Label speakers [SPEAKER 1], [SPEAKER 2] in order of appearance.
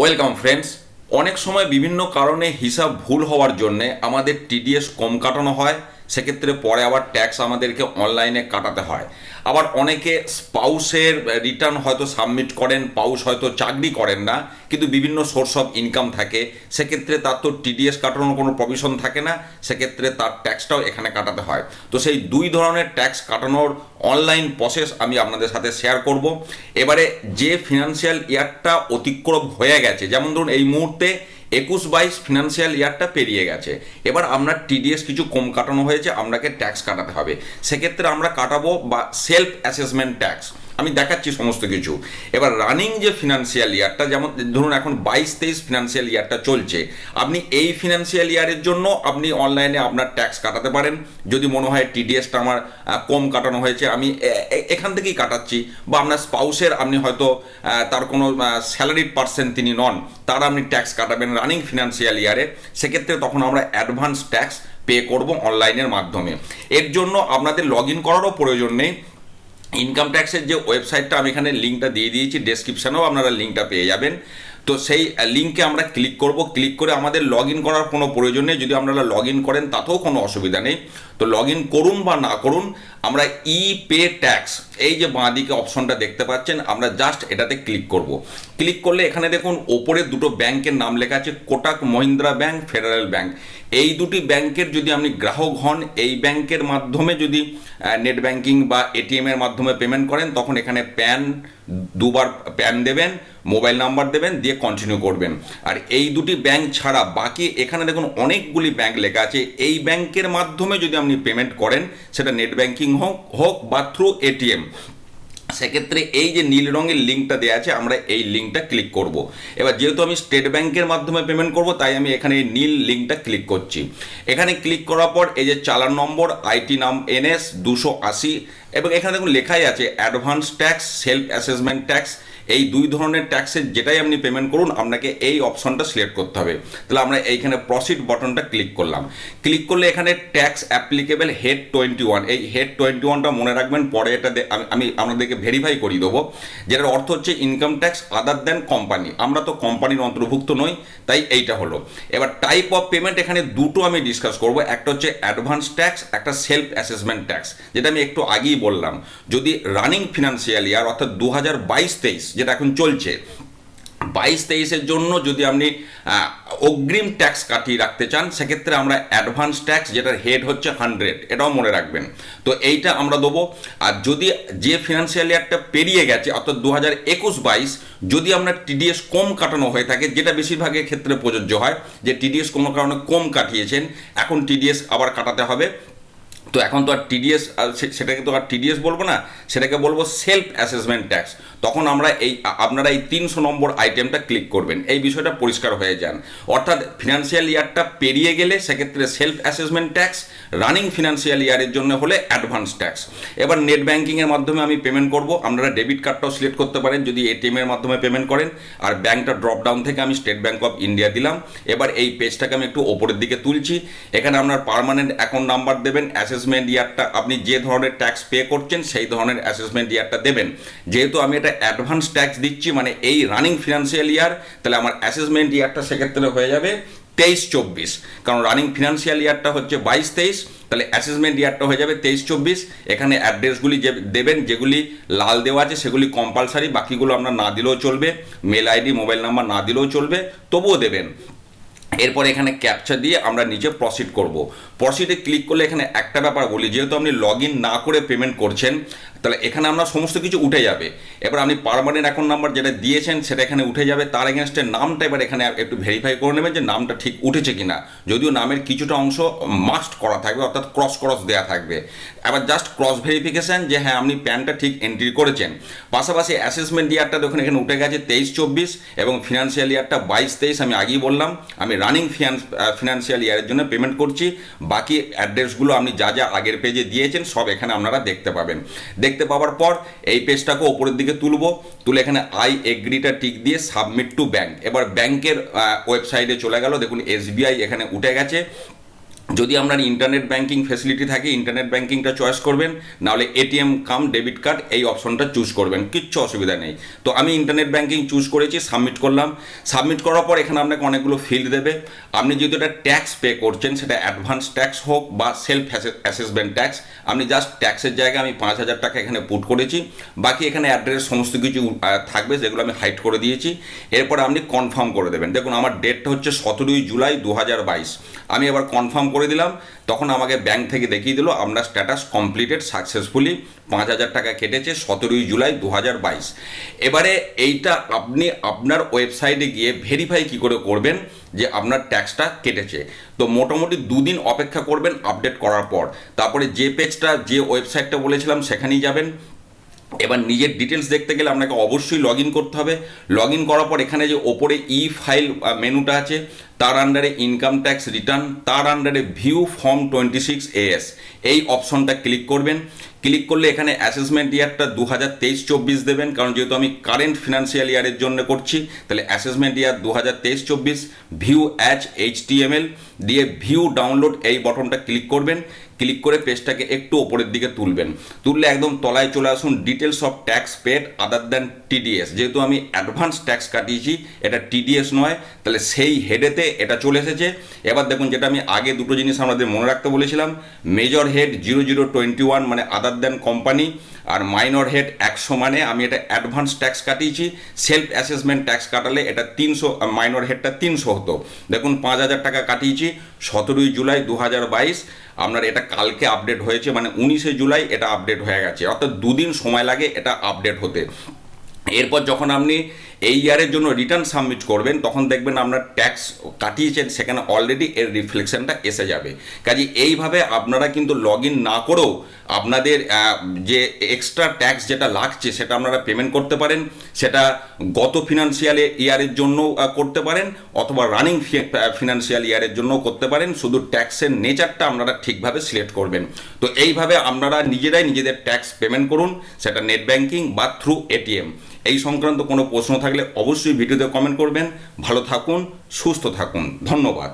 [SPEAKER 1] Welcome friends. অনেক সময় বিভিন্ন কারণে হিসাব ভুল হওয়ার জন্য আমাদের টিডিএস কম কাটানো হয়, সেক্ষেত্রে পরে আবার ট্যাক্স আমাদেরকে অনলাইনে কাটাতে হয়। আবার অনেকে স্পাউসের রিটার্ন হয়তো সাবমিট করেন, পাউস হয়তো চাকরি করেন না, কিন্তু বিভিন্ন সোর্স অফ ইনকাম থাকে, সেক্ষেত্রে তার তো টিডিএস কাটানোর কোনো প্রভিশন থাকে না, সেক্ষেত্রে তার ট্যাক্সটাও এখানে কাটাতে হয়। তো সেই দুই ধরনের ট্যাক্স কাটানোর অনলাইন প্রসেস আমি আপনাদের সাথে শেয়ার করব। এবারে যে ফিনান্সিয়াল ইয়ারটা অতিক্রম হয়ে গেছে, যেমন ধরুন এই মুহূর্তে 21-22 ফিনান্সিয়াল ইয়ারটা পেরিয়ে গেছে, এবার আপনার টিডিএস কিছু কম কাটানো হয়েছে, আপনাকে ট্যাক্স কাটাতে হবে। সেক্ষেত্রে আমরা কাটাবো বা সেলফ অ্যাসেসমেন্ট ট্যাক্স, আমি দেখাচ্ছি সমস্ত কিছু। এবার রানিং যে ফিনান্সিয়াল ইয়ারটা, যেমন ধরুন এখন 22-23 ফিনান্সিয়াল ইয়ারটা চলছে, আপনি এই ফিনান্সিয়াল ইয়ারের জন্য আপনি অনলাইনে আপনার ট্যাক্স কাটাতে পারেন। যদি মনে হয় টিডিএসটা আমার কম কাটানো হয়েছে, আমি এখান থেকেই কাটাচ্ছি, বা আপনার স্পাউসের আপনি হয়তো তার কোনো স্যালারিড পার্সন তিনি নন, তার আপনি ট্যাক্স কাটাবেন রানিং ফিনান্সিয়াল ইয়ারে, সেক্ষেত্রে তখন আমরা অ্যাডভান্স ট্যাক্স পে করব অনলাইনের মাধ্যমে। এর জন্য আপনাদের লগ ইন করারও প্রয়োজন নেই। ইনকাম ট্যাক্সের যে ওয়েবসাইটটা আমি এখানে লিঙ্কটা দিয়ে দিয়েছি, ডেসক্রিপশানেও আপনারা লিঙ্কটা পেয়ে যাবেন। তো সেই লিঙ্কে আমরা ক্লিক করব, ক্লিক করে আমাদের লগ ইন করার কোনো প্রয়োজন নেই, যদি আপনারা লগ ইন করেন তাতেও কোনো অসুবিধা নেই। তো লগ ইন করুন বা না করুন, আমরা ই পে ট্যাক্স, এই যে বাঁ দিকে অপশনটা দেখতে পাচ্ছেন, আমরা জাস্ট এটাতে ক্লিক করব। ক্লিক করলে এখানে দেখুন ওপরে দুটো ব্যাংকের নাম লেখা আছে, Kotak Mahindra bank, federal bank. এই দুটি ব্যাংকের যদি আপনি গ্রাহক হন, এই ব্যাংকের মাধ্যমে যদি নেট ব্যাংকিং বা এটিএমের মাধ্যমে পেমেন্ট করেন, তখন এখানে দুবার প্যান দেবেন, মোবাইল নাম্বার দেবেন, দিয়ে কন্টিনিউ করবেন। আর এই দুটি ব্যাংক ছাড়া বাকি এখানে দেখুন অনেকগুলি ব্যাংক লেখা আছে, এই ব্যাংকের মাধ্যমে যদি আপনি পেমেন্ট করেন, সেটা নেট ব্যাংকিং হোক বা থ্রু এটিএম, সেক্ষেত্রে এই যে নীল রঙের লিঙ্কটা দেওয়া আছে, আমরা এই লিঙ্কটা ক্লিক করব। এবার যেহেতু আমি স্টেট ব্যাংকের মাধ্যমে পেমেন্ট করব, তাই আমি এখানে এই নীল লিঙ্কটা ক্লিক করছি। এখানে ক্লিক করার পর এই যে চালান নম্বর, আইটি নাম NS 280, এবং এখানে দেখুন লেখাই আছে advance tax, self assessment tax. এই দুই ধরনের ট্যাক্সের যেটাই আপনি পেমেন্ট করুন, আপনাকে এই অপশনটা সিলেক্ট করতে হবে। তাহলে আমরা এইখানে প্রসিড বাটনটা ক্লিক করলাম। ক্লিক করলে এখানে ট্যাক্স অ্যাপ্লিকেবল হেড 21, এই হেড 21টা মনে রাখবেন, পরে এটা আমি আপনাদেরকে ভেরিফাই করিয়ে দেবো, যেটার অর্থ হচ্ছে ইনকাম ট্যাক্স আদার দেন কোম্পানি। আমরা তো কোম্পানির অন্তর্ভুক্ত নই, তাই এইটা হলো। এবার টাইপ অফ পেমেন্ট এখানে দুটো আমি ডিসকাস করব, একটা হচ্ছে অ্যাডভান্স ট্যাক্স, একটা সেলফ অ্যাসেসমেন্ট ট্যাক্স, যেটা আমি একটু আগেই বললাম। যদি রানিং ফিনান্সিয়াল ইয়ার অর্থাৎ 2022-23 যেটা এখন চলছে, 22-23-এর জন্য যদি আপনি অগ্রিম ট্যাক্স কাটিয়ে রাখতে চান, সেক্ষেত্রে আমরা অ্যাডভান্স ট্যাক্স, যেটার হেড হচ্ছে 100, এটাও মনে রাখবেন। তো এইটা আমরা দেবো। আর যদি যে ফিনান্সিয়াল ইয়ারটা পেরিয়ে গেছে অর্থাৎ 2021-22, যদি আপনার টিডিএস কম কাটানো হয়ে থাকে, যেটা বেশিরভাগের ক্ষেত্রে প্রযোজ্য হয়, যে টিডিএস কোনো কারণে কম কাটিয়েছেন, এখন টিডিএস আবার কাটাতে হবে, তো এখন তো আর টিডিএস, সেটাকে তো আর টিডিএস বলবো না, সেটাকে বলবো সেলফ অ্যাসেসমেন্ট ট্যাক্স। তখন আমরা আপনারা এই 300 নম্বর আইটেমটা ক্লিক করবেন, এই বিষয়টা পরিষ্কার হয়ে যান। অর্থাৎ ফিনান্সিয়াল ইয়ারটা পেরিয়ে গেলে সেক্ষেত্রে self assessment tax, running financial ইয়ারের জন্য হলে অ্যাডভান্স ট্যাক্স। এবার নেট ব্যাঙ্কিংয়ের মাধ্যমে আমি পেমেন্ট করব, আপনারা ডেবিট কার্ডটাও সিলেক্ট করতে পারেন যদি এটিএমের মাধ্যমে পেমেন্ট করেন। আর ব্যাঙ্কটা ড্রপ ডাউন থেকে আমি স্টেট ব্যাঙ্ক অফ ইন্ডিয়া দিলাম। এবার এই পেজটাকে আমি একটু ওপরের দিকে তুলছি, এখানে আপনার পার্মানেন্ট অ্যাকাউন্ট নাম্বার দেবেন, অ্যাসেসমেন্ট ইয়ারটা আপনি যে ধরনের ট্যাক্স পে করছেন সেই ধরনের অ্যাসেসমেন্ট ইয়ারটা দেবেন। যেহেতু আমি এটা অ্যাডভান্স ট্যাক্স দিচ্ছি, মানে এই রানিং ফিনান্সিয়াল ইয়ার, তাহলে আমার অ্যাসেসমেন্ট ইয়ারটা সেক্ষেত্রে হয়ে যাবে 23-24, কারণ রানিং ফিনান্সিয়াল ইয়ারটা হচ্ছে 22-23, তাহলে অ্যাসেসমেন্ট ইয়ারটা হয়ে যাবে 23-24। এখানে অ্যাড্রেসগুলি যে দেবেন, যেগুলি লাল দেওয়া আছে সেগুলি কম্পালসারি, বাকিগুলো আপনার না দিলেও চলবে, মেল আইডি মোবাইল নাম্বার না দিলেও চলবে, তবুও দেবেন। এরপর এখানে ক্যাপচা দিয়ে আমরা নিচে প্রসিড করব। প্রসিডে ক্লিক করলে এখানে একটা ব্যাপার বলি, যেহেতু আপনি লগ ইন না করে পেমেন্ট করছেন, তাহলে এখানে আপনার সমস্ত কিছু উঠে যাবে। এবার আপনি পার্মানেন্ট অ্যাকাউন্ট নাম্বার যেটা দিয়েছেন সেটা এখানে উঠে যাবে, তার এগেনস্টে নামটা এবার এখানে একটু ভেরিফাই করে নেবেন যে নামটা ঠিক উঠেছে কিনা, যদিও নামের কিছুটা অংশ মাস্ট করা থাকবে, অর্থাৎ ক্রস দেওয়া থাকবে। এবার জাস্ট ক্রস ভেরিফিকেশান যে হ্যাঁ আপনি প্যানটা ঠিক এন্ট্রি করেছেন। পাশাপাশি অ্যাসেসমেন্ট ইয়ারটা দেখুন এখানে উঠে গেছে 23-24, এবং ফিনান্সিয়াল ইয়ারটা 22-23, আমি আগেই বললাম আমি রানিং ফিনান্সিয়াল ইয়ারের জন্য পেমেন্ট করছি। বাকি অ্যাড্রেসগুলো আপনি যা যা আগের পেজে দিয়েছেন সব এখানে আপনারা দেখতে পাবেন। দেখতে পাওয়ার পর এই পেজটাকে ওপরের দিকে তুলে এখানে আই এগ্রিটা টিক দিয়ে সাবমিট টু ব্যাংক। এবার ব্যাংকের ওয়েবসাইটে চলে গেল, দেখুন SBI এখানে উঠে গেছে। যদি আপনার ইন্টারনেট ব্যাংকিং ফেসিলিটি থাকে ইন্টারনেট ব্যাংকিংটা চয়েস করবেন, নাহলে এটিএম কাম ডেবিট কার্ড এই অপশনটা চুজ করবেন, কিচ্ছু অসুবিধা নেই। তো আমি ইন্টারনেট ব্যাংকিং চুজ করেছি, সাবমিট করলাম। সাবমিট করার পর এখানে আপনাকে অনেকগুলো ফিল্ড দেবে। আপনি যেহেতু এটা ট্যাক্স পে করছেন, সেটা অ্যাডভান্স ট্যাক্স হোক বা সেলফ অ্যাসেসমেন্ট ট্যাক্স, আপনি জাস্ট ট্যাক্সের জায়গায় আমি 5,000 টাকা এখানে পুট করেছি। বাকি এখানে অ্যাড্রেস সমস্ত কিছু থাকবে, যেগুলো আমি হাইড করে দিয়েছি। এরপর আপনি কনফার্ম করে দেবেন। দেখুন আমার ডেটটা হচ্ছে 17 জুলাই 2022। আমি এবার কনফার্ম করে দিলাম। তখন আমাকে ব্যাংক থেকে দেখিয়ে দিল আপনার স্ট্যাটাস কমপ্লিটেড সাকসেসফুলি, 5,000 টাকা কেটেছে 17 জুলাই 2022। এবারে এইটা আপনি আপনার ওয়েবসাইটে গিয়ে ভেরিফাই কী করে করবেন যে আপনার ট্যাক্সটা কেটেছে। তো মোটামুটি 2 দিন অপেক্ষা করবেন আপডেট করার পর। তারপরে যে পেজটা যে ওয়েবসাইটটা বলেছিলাম সেখানেই যাবেন। এবার নিজের ডিটেলস দেখতে গেলে আপনাকে অবশ্যই লগ ইন করতে হবে। লগ ইন করার পর এখানে যে ওপরে ই ফাইল মেনুটা আছে, তার আন্ডারে ইনকাম ট্যাক্স রিটার্ন, তার আন্ডারে ভিউ ফর্ম 26 AS, এই অপশনটা ক্লিক করবেন। ক্লিক করলে এখানে অ্যাসেসমেন্ট ইয়ারটা 2023-24 দেবেন, কারণ যেহেতু আমি কারেন্ট ফিনান্সিয়াল ইয়ারের জন্য করছি, তাহলে অ্যাসেসমেন্ট ইয়ার 2023-24। ভিউ অ্যাজ HTML দিয়ে ভিউ ডাউনলোড এই বটনটা ক্লিক করবেন। ক্লিক করে পেজটাকে একটু ওপরের দিকে তুলবেন, তুললে একদম তলায় চলে আসুন details of tax paid other than TDS। যেহেতু আমি অ্যাডভান্স ট্যাক্স কাটিয়েছি, এটা TDS নয়, তাহলে সেই হেডেতে এটা চলে এসেছে। এবার দেখুন, যেটা আমি আগে দুটো জিনিস আমাদের মনে রাখতে বলেছিলাম, মেজর হেড 0021 মানে আদার দ্যান কোম্পানি, আর মাইনর হেড 100 মানে আমি এটা অ্যাডভান্স ট্যাক্স কাটিয়েছি। সেলফ অ্যাসেসমেন্ট ট্যাক্স কাটালে এটা 300, মাইনর হেডটা 300 হতো। দেখুন 5,000 টাকা কাটিয়েছি 17 জুলাই 2022। আপনার এটা কালকে আপডেট হয়েছে, মানে 19 জুলাই এটা আপডেট হয়ে গেছে, অর্থাৎ 2 দিন সময় লাগে এটা আপডেট হতে। এরপর যখন আপনি এই ইয়ারের জন্য রিটার্ন সাবমিট করবেন, তখন দেখবেন আপনার ট্যাক্স কাটিয়েছেন, সেখানে অলরেডি এর রিফ্লেকশনটা এসে যাবে। কাজে এইভাবে আপনারা কিন্তু লগ ইন না করেও আপনাদের যে এক্সট্রা ট্যাক্স যেটা লাগছে সেটা আপনারা পেমেন্ট করতে পারেন। সেটা গত ফিনান্সিয়াল ইয়ারের জন্য করতে পারেন, অথবা রানিং ফিনান্সিয়াল ইয়ারের জন্য করতে পারেন। শুধু ট্যাক্সের নেচারটা আপনারা ঠিকভাবে সিলেক্ট করবেন। তো এইভাবে আপনারা নিজেরাই নিজেদের ট্যাক্স পেমেন্ট করুন, সেটা নেট ব্যাংকিং বা থ্রু এটিএম। এই সংক্রান্ত কোনো প্রশ্ন থাকলে অবশ্যই ভিডিওতে কমেন্ট করবেন। ভালো থাকুন, সুস্থ থাকুন, ধন্যবাদ।